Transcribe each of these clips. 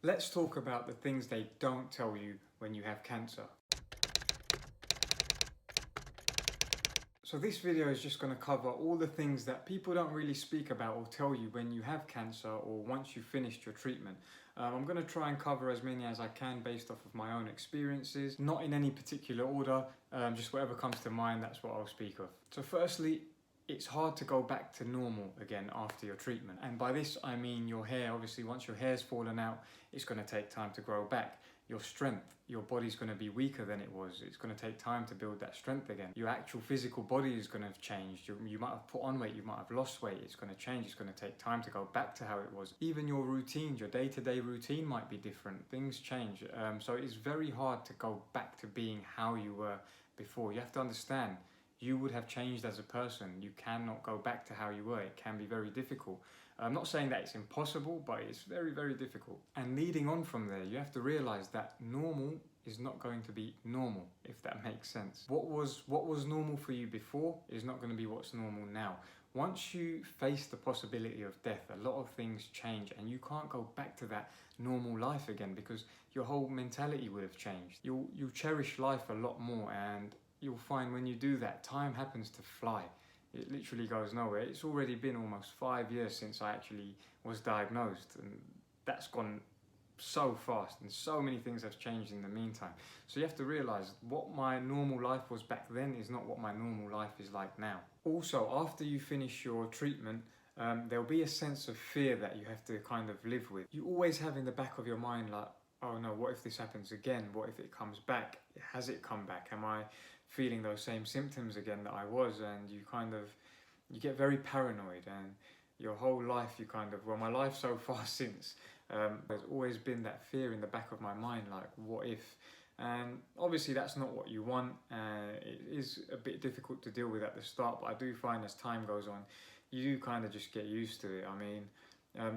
Let's talk about the things they don't tell you when you have cancer. So this video is just going to cover all the things that people don't really speak about or tell you when you have cancer or once you've finished your treatment. I'm going to try and cover as many as I can based off of my own experiences, not in any particular order, just whatever comes to mind, that's what I'll speak of. So firstly, it's hard to go back to normal again after your treatment. And by this I mean your hair. Obviously once your hair's fallen out, it's going to take time to grow back. Your strength, your body's going to be weaker than it was. It's going to take time to build that strength again. Your actual physical body is going to have changed. You might have put on weight, you might have lost weight. It's going to change. It's going to take time to go back to how it was. Even your routines, your day-to-day routine might be different. Things change. So it's very hard to go back to being how you were before. You have to understand, you would have changed as a person. You cannot go back to how you were. It can be very difficult. I'm not saying that it's impossible, but it's very, very difficult. And leading on from there, you have to realize that normal is not going to be normal, if that makes sense. What was normal for you before is not going to be what's normal now. Once you face the possibility of death, a lot of things change and you can't go back to that normal life again because your whole mentality would have changed. You'll cherish life a lot more, and you'll find when you do that, time happens to fly. It literally goes nowhere. It's already been almost 5 years since I actually was diagnosed, and that's gone so fast and so many things have changed in the meantime. So you have to realize what my normal life was back then is not what my normal life is like now. Also, after you finish your treatment, there'll be a sense of fear that you have to kind of live with. You always have in the back of your mind like, oh no, what if this happens again? What if it comes back? Has it come back? Am I feeling those same symptoms again that I was? And you get very paranoid, and your whole life my life so far since, there's always been that fear in the back of my mind, like what if? And obviously that's not what you want. It is a bit difficult to deal with at the start, but I do find as time goes on, you do kind of just get used to it. I mean,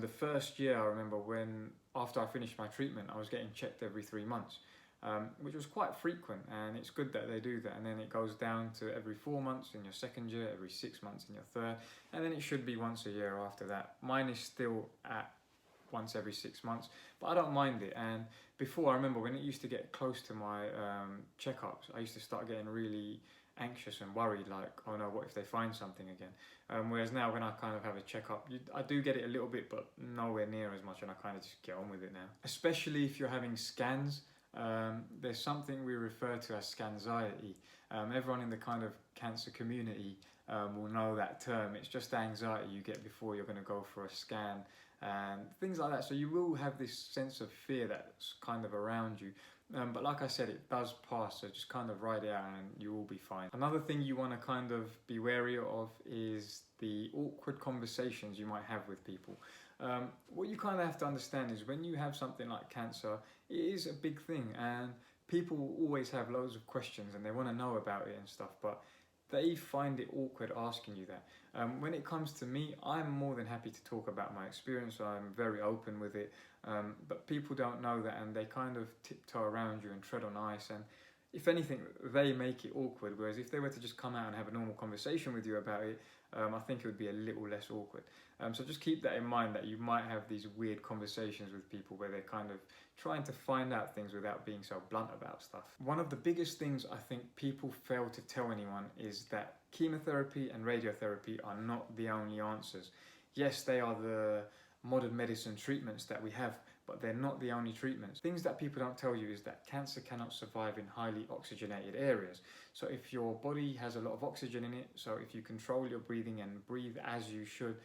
the first year I remember when, after I finished my treatment, I was getting checked every 3 months, which was quite frequent, and it's good that they do that. And then it goes down to every 4 months in your second year, every 6 months in your third, and then it should be once a year after that. Mine is still at once every 6 months, but I don't mind it. And before, I remember when it used to get close to my checkups, I used to start getting really anxious and worried, like, oh no, what if they find something again? Whereas now when I kind of have a checkup, I do get it a little bit, but nowhere near as much, and I kind of just get on with it now. Especially if you're having scans, there's something we refer to as scanxiety. Everyone in the kind of cancer community will know that term. It's just the anxiety you get before you're going to go for a scan and things like that. So you will have this sense of fear that's kind of around you. But like I said, it does pass, so just kind of ride it out and you will be fine. Another thing you want to kind of be wary of is the awkward conversations you might have with people. What you kind of have to understand is when you have something like cancer, it is a big thing, and people will always have loads of questions and they want to know about it and stuff, but they find it awkward asking you that. When it comes to me, I'm more than happy to talk about my experience. I'm very open with it, but people don't know that, and they kind of tiptoe around you and tread on ice, and if anything, they make it awkward. Whereas if they were to just come out and have a normal conversation with you about it, I think it would be a little less awkward. So just keep that in mind, that you might have these weird conversations with people where they're kind of trying to find out things without being so blunt about stuff. One of the biggest things I think people fail to tell anyone is that chemotherapy and radiotherapy are not the only answers. Yes, they are the modern medicine treatments that we have, but they're not the only treatments. Things that people don't tell you is that cancer cannot survive in highly oxygenated areas. So if your body has a lot of oxygen in it, so if you control your breathing and breathe as you should,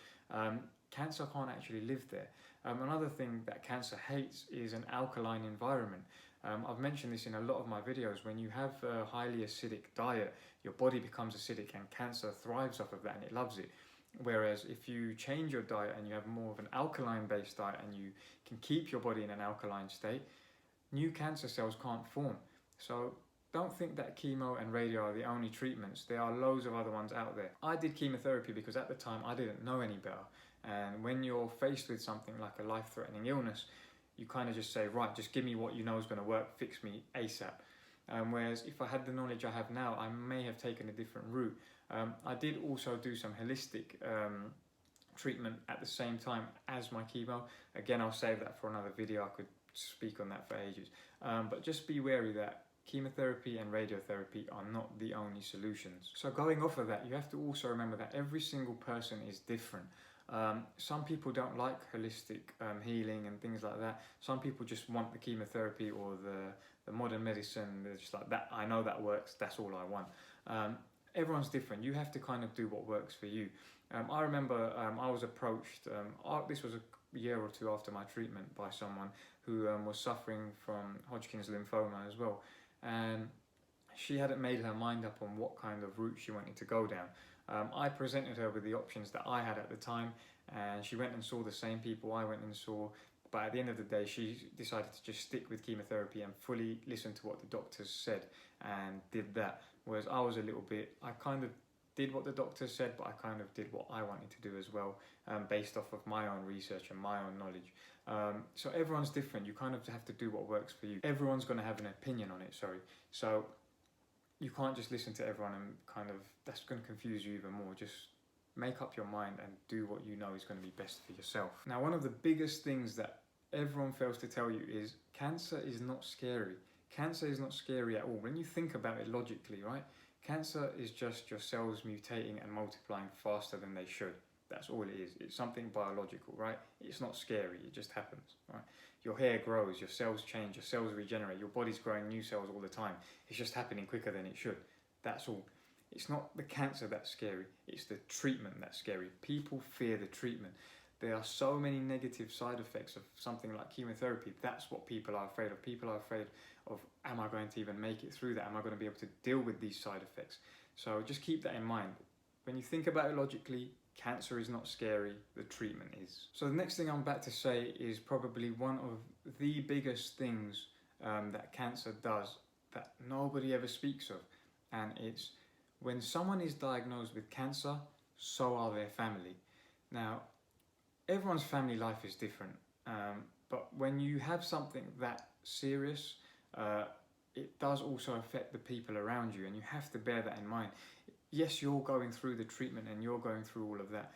cancer can't actually live there. Another thing that cancer hates is an alkaline environment. I've mentioned this in a lot of my videos. When you have a highly acidic diet, your body becomes acidic, and cancer thrives off of that and it loves it. Whereas if you change your diet and you have more of an alkaline based diet and you can keep your body in an alkaline state, new cancer cells can't form. So don't think that chemo and radio are the only treatments. There are loads of other ones out there. I did chemotherapy because at the time I didn't know any better. And when you're faced with something like a life-threatening illness, you kind of just say, right, just give me what you know is going to work, fix me ASAP. Whereas if I had the knowledge I have now, I may have taken a different route. I did also do some holistic treatment at the same time as my chemo. Again, I'll save that for another video. I could speak on that for ages. But just be wary that chemotherapy and radiotherapy are not the only solutions. So going off of that, you have to also remember that every single person is different. Some people don't like holistic healing and things like that. Some people just want the chemotherapy or the modern medicine. They're just like, that, I know that works, that's all I want. Everyone's different. You have to kind of do what works for you. I remember I was approached, this was a year or two after my treatment, by someone who was suffering from Hodgkin's lymphoma as well. And she hadn't made her mind up on what kind of route she wanted to go down. I presented her with the options that I had at the time, and she went and saw the same people I went and saw. But at the end of the day, she decided to just stick with chemotherapy and fully listen to what the doctors said, and did that. Whereas I was a little bit, I kind of did what the doctors said, but I kind of did what I wanted to do as well, based off of my own research and my own knowledge. So everyone's different. You kind of have to do what works for you. Everyone's going to have an opinion on it, so you can't just listen to everyone and kind of, that's going to confuse you even more. Just make up your mind and do what you know is going to be best for yourself. Now, one of the biggest things that everyone fails to tell you is cancer is not scary. Cancer is not scary at all. When you think about it logically, right? Cancer is just your cells mutating and multiplying faster than they should. That's all it is. It's something biological, right? It's not scary. It just happens, right? Your hair grows, your cells change, your cells regenerate, your body's growing new cells all the time. It's just happening quicker than it should. That's all. It's not the cancer that's scary. It's the treatment that's scary. People fear the treatment. There are so many negative side effects of something like chemotherapy. That's what people are afraid of. People are afraid of, am I going to even make it through that? Am I going to be able to deal with these side effects? So just keep that in mind. When you think about it logically, cancer is not scary, the treatment is. So the next thing I'm about to say is probably one of the biggest things that cancer does that nobody ever speaks of. And it's when someone is diagnosed with cancer, so are their family. Now, everyone's family life is different, but when you have something that serious, it does also affect the people around you, and you have to bear that in mind. Yes, you're going through the treatment and you're going through all of that,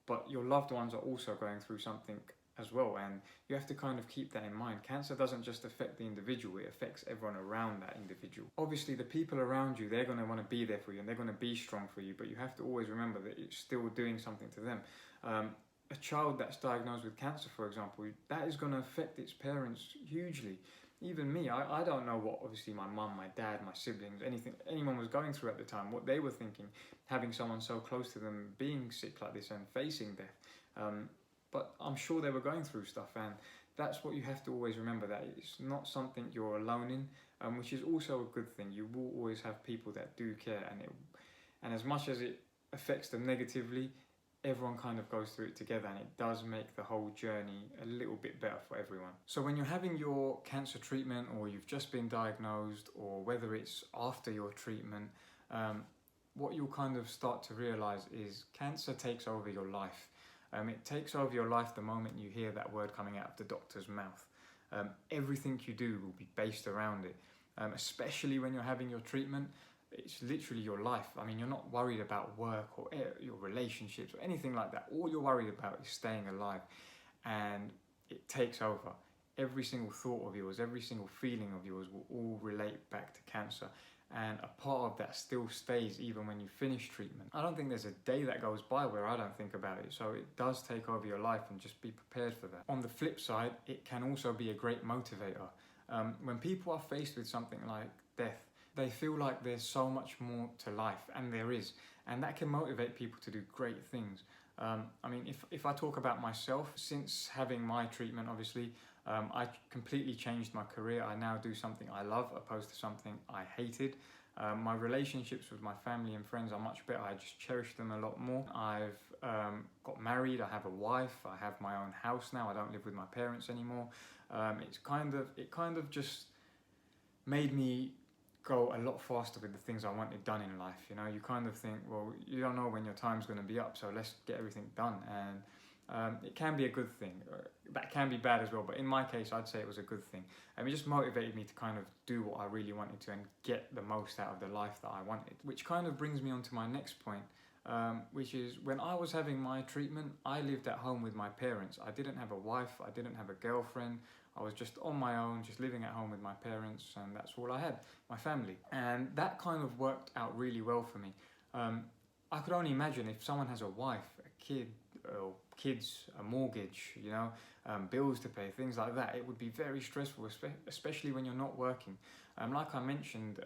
but your loved ones are also going through something as well, and you have to kind of keep that in mind. Cancer doesn't just affect the individual, it affects everyone around that individual. Obviously, the people around you, they're going to want to be there for you and they're going to be strong for you, but you have to always remember that it's still doing something to them. A child that's diagnosed with cancer, for example, that is going to affect its parents hugely. Even me, I don't know what, obviously, my mum, my dad, my siblings, anyone was going through at the time, what they were thinking, having someone so close to them being sick like this and facing death. But I'm sure they were going through stuff, and that's what you have to always remember, that it's not something you're alone in, which is also a good thing. You will always have people that do care, and as much as it affects them negatively, everyone kind of goes through it together, and it does make the whole journey a little bit better for everyone. So when you're having your cancer treatment, or you've just been diagnosed, or whether it's after your treatment, what you'll kind of start to realize is cancer takes over your life. It takes over your life the moment you hear that word coming out of the doctor's mouth. Everything you do will be based around it, especially when you're having your treatment. It's literally your life. I mean, you're not worried about work or your relationships or anything like that. All you're worried about is staying alive, and it takes over. Every single thought of yours, every single feeling of yours will all relate back to cancer, and a part of that still stays even when you finish treatment. I don't think there's a day that goes by where I don't think about it, so it does take over your life, and just be prepared for that. On the flip side, it can also be a great motivator. When people are faced with something like death, they feel like there's so much more to life, and there is, and that can motivate people to do great things. I mean, if I talk about myself, since having my treatment, obviously, I completely changed my career. I now do something I love opposed to something I hated. My relationships with my family and friends are much better. I just cherish them a lot more. I've got married, I have a wife, I have my own house now. I don't live with my parents anymore. It kind of just made me go a lot faster with the things I wanted done in life. You know, you kind of think, well, you don't know when your time's going to be up, so let's get everything done. And it can be a good thing. That can be bad as well, but in my case, I'd say it was a good thing. It just motivated me to kind of do what I really wanted to and get the most out of the life that I wanted. Which kind of brings me on to my next point, which is when I was having my treatment, I lived at home with my parents. I didn't have a wife, I didn't have a girlfriend I was just on my own, just living at home with my parents, and that's all I had, my family. And that kind of worked out really well for me. I could only imagine if someone has a wife, a kid, or kids, a mortgage, bills to pay, things like that, it would be very stressful, especially when you're not working. Like I mentioned,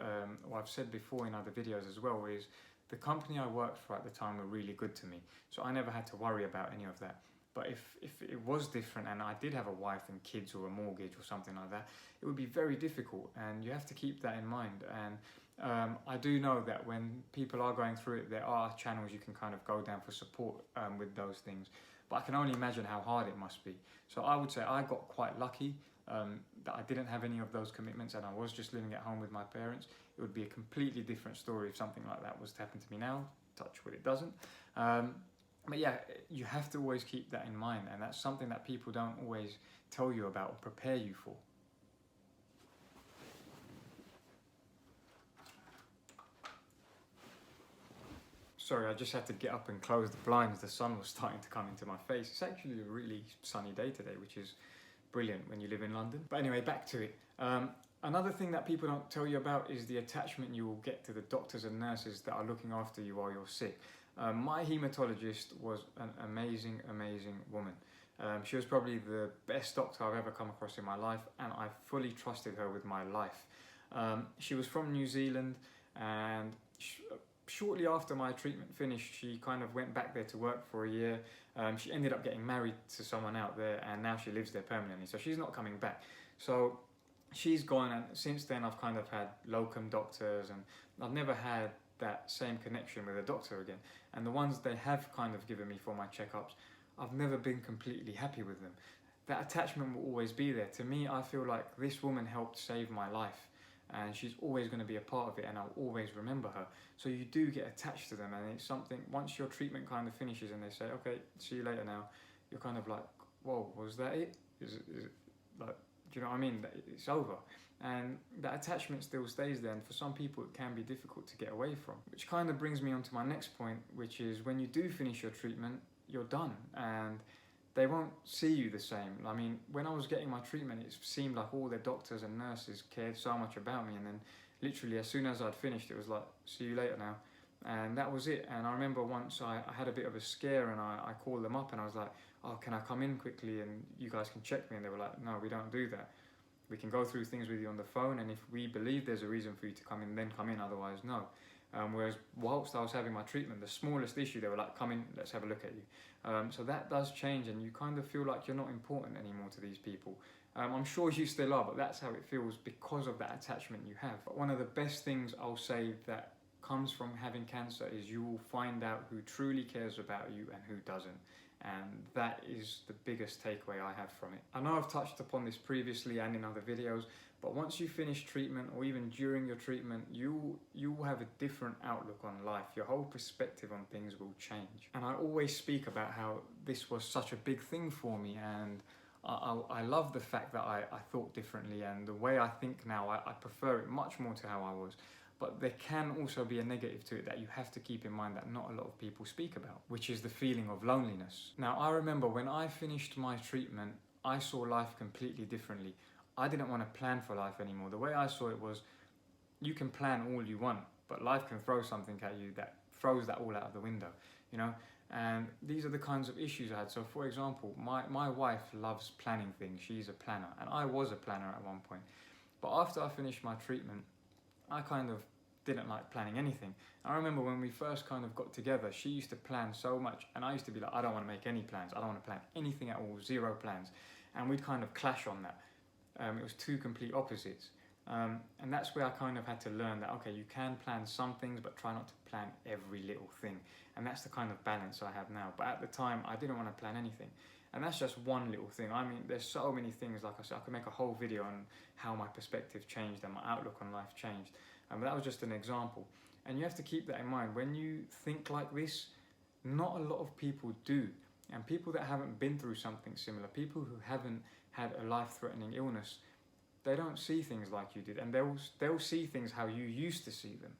or I've said before in other videos as well, is the company I worked for at the time were really good to me. So I never had to worry about any of that. But if it was different and I did have a wife and kids or a mortgage or something like that, it would be very difficult, and you have to keep that in mind. And I do know that when people are going through it, there are channels you can kind of go down for support with those things. But I can only imagine how hard it must be. So I would say I got quite lucky that I didn't have any of those commitments and I was just living at home with my parents. It would be a completely different story if something like that was to happen to me now. Touch wood, it doesn't. But yeah, you have to always keep that in mind, and that's something that people don't always tell you about or prepare you for. Sorry, I just had to get up and close the blinds. The sun was starting to come into my face. It's actually a really sunny day today, which is brilliant when you live in London. But anyway, back to it. Another thing that people don't tell you about is the attachment you will get to the doctors and nurses that are looking after you while you're sick. My hematologist was an amazing, amazing woman. She was probably the best doctor I've ever come across in my life, and I fully trusted her with my life. She was from New Zealand, and shortly after my treatment finished, she kind of went back there to work for a year. She ended up getting married to someone out there, and now she lives there permanently, so she's not coming back. So she's gone, and since then I've kind of had locum doctors, and I've never had that same connection with a doctor again. And the ones they have kind of given me for my checkups, I've never been completely happy with them. That attachment will always be there. To me, I feel like this woman helped save my life, and she's always going to be a part of it, and I'll always remember her. So you do get attached to them, and it's something, once your treatment kind of finishes and they say, okay, see you later now, you're kind of like, whoa, was that it? Is it like, do you know what I mean? It's over. And that attachment still stays there, and for some people it can be difficult to get away from. Which kind of brings me on to my next point, which is when you do finish your treatment, you're done, and they won't see you the same. I mean, when I was getting my treatment, it seemed like all the doctors and nurses cared so much about me, and then literally as soon as I'd finished, it was like, see you later now. And that was it. And I remember once I had a bit of a scare, and I called them up and I was like, oh, can I come in quickly and you guys can check me? And they were like, no, we don't do that. We can go through things with you on the phone, and if we believe there's a reason for you to come in, then come in, otherwise no. Whereas whilst I was having my treatment, the smallest issue, they were like, come in, let's have a look at you. So that does change, and you kind of feel like you're not important anymore to these people. I'm sure you still are, but that's how it feels because of that attachment you have. But one of the best things I'll say that comes from having cancer is you will find out who truly cares about you and who doesn't. And that is the biggest takeaway I have from it. I know I've touched upon this previously and in other videos, but once you finish treatment, or even during your treatment, you will have a different outlook on life. Your whole perspective on things will change. And I always speak about how this was such a big thing for me, and I love the fact that I thought differently, and the way I think now, I prefer it much more to how I was. But there can also be a negative to it that you have to keep in mind that not a lot of people speak about, which is the feeling of loneliness. Now, I remember when I finished my treatment, I saw life completely differently. I didn't want to plan for life anymore. The way I saw it was, you can plan all you want, but life can throw something at you that throws that all out of the window, And these are the kinds of issues I had. So for example, my wife loves planning things. She's a planner, and I was a planner at one point. But after I finished my treatment, I kind of didn't like planning anything. I remember when we first kind of got together, she used to plan so much, and I used to be like, I don't want to make any plans. I don't want to plan anything at all, zero plans. And we'd kind of clash on that. It was two complete opposites. And that's where I kind of had to learn that, okay, you can plan some things, but try not to plan every little thing. And that's the kind of balance I have now. But at the time, I didn't want to plan anything. And that's just one little thing. I mean, there's so many things, like I said, I could make a whole video on how my perspective changed and my outlook on life changed. But that was just an example. And you have to keep that in mind. When you think like this, not a lot of people do. And people that haven't been through something similar, people who haven't had a life-threatening illness, they don't see things like you did. And they'll see things how you used to see them.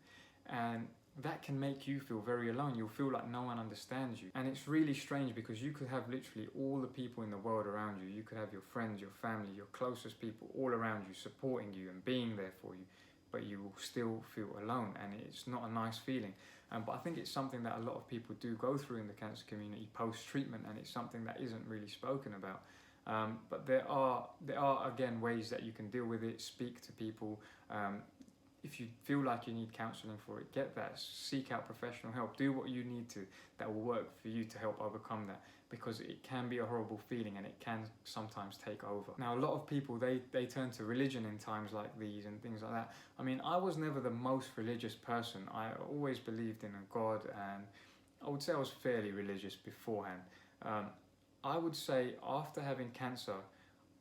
And that can make you feel very alone. You'll feel like no one understands you. And it's really strange because you could have literally all the people in the world around you. You could have your friends, your family, your closest people all around you, supporting you and being there for you, but you will still feel alone, and it's not a nice feeling. But I think it's something that a lot of people do go through in the cancer community post-treatment, and it's something that isn't really spoken about. But there are again ways that you can deal with it. Speak to people. If you feel like you need counselling for it, get that. Seek out professional help. Do what you need to that will work for you to help overcome that, because it can be a horrible feeling and it can sometimes take over. Now, a lot of people, they turn to religion in times like these and things like that. I mean, I was never the most religious person. I always believed in a God, and I would say I was fairly religious beforehand. I would say after having cancer,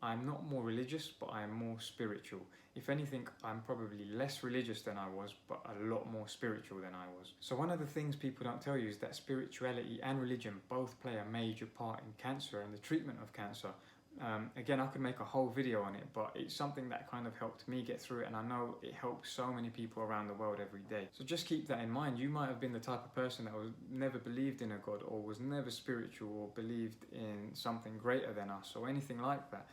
I'm not more religious, but I'm more spiritual. If anything, I'm probably less religious than I was, but a lot more spiritual than I was. So one of the things people don't tell you is that spirituality and religion both play a major part in cancer and the treatment of cancer. Again, I could make a whole video on it, but it's something that kind of helped me get through it, and I know it helps so many people around the world every day. So just keep that in mind. You might have been the type of person that was never believed in a God, or was never spiritual, or believed in something greater than us, or anything like that.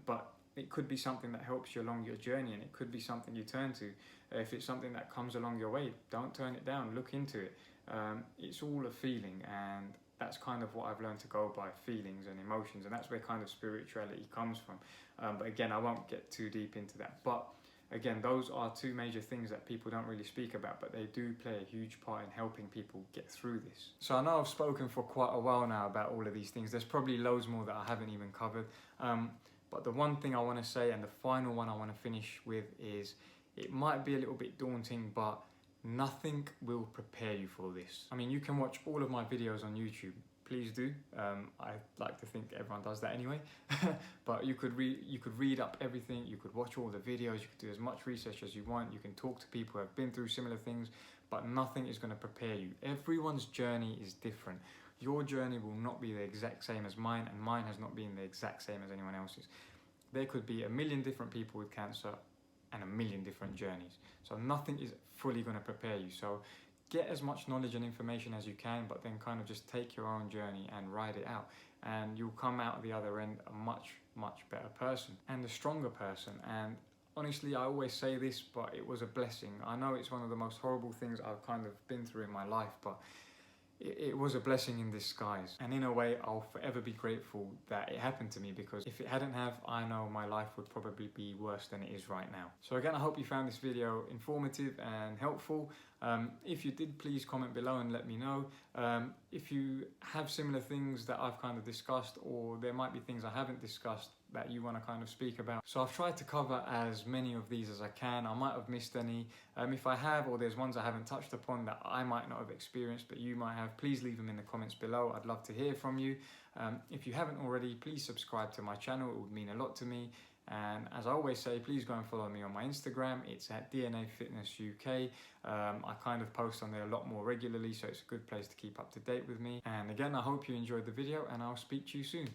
But it could be something that helps you along your journey, and it could be something you turn to. If it's something that comes along your way, don't turn it down, look into it. It's all a feeling, and that's kind of what I've learned to go by, feelings and emotions, and that's where kind of spirituality comes from. But again, I won't get too deep into that. But again, those are two major things that people don't really speak about, but they do play a huge part in helping people get through this. So I know I've spoken for quite a while now about all of these things. There's probably loads more that I haven't even covered. But the one thing I want to say, and the final one I want to finish with, is it might be a little bit daunting, but nothing will prepare you for this. I mean, you can watch all of my videos on YouTube. Please do. I like to think everyone does that anyway. But you could read up everything. You could watch all the videos. You could do as much research as you want. You can talk to people who have been through similar things, but nothing is going to prepare you. Everyone's journey is different. Your journey will not be the exact same as mine, and mine has not been the exact same as anyone else's. There could be a million different people with cancer and a million different journeys. So nothing is fully going to prepare you. So get as much knowledge and information as you can, but then kind of just take your own journey and ride it out. And you'll come out the other end a much, much better person and a stronger person. And honestly, I always say this, but it was a blessing. I know it's one of the most horrible things I've kind of been through in my life, but it was a blessing in disguise. And in a way, I'll forever be grateful that it happened to me, because if it hadn't have, I know my life would probably be worse than it is right now. So again, I hope you found this video informative and helpful. If you did, please comment below and let me know. If you have similar things that I've kind of discussed, or there might be things I haven't discussed that you want to kind of speak about. So I've tried to cover as many of these as I can. I might have missed any. If I have, or there's ones I haven't touched upon that I might not have experienced but you might have, please leave them in the comments below. I'd love to hear from you. If you haven't already, please subscribe to my channel. It would mean a lot to me. And as I always say, please go and follow me on my Instagram. It's at DNAFitnessUK. I kind of post on there a lot more regularly, so it's a good place to keep up to date with me. And again, I hope you enjoyed the video, and I'll speak to you soon.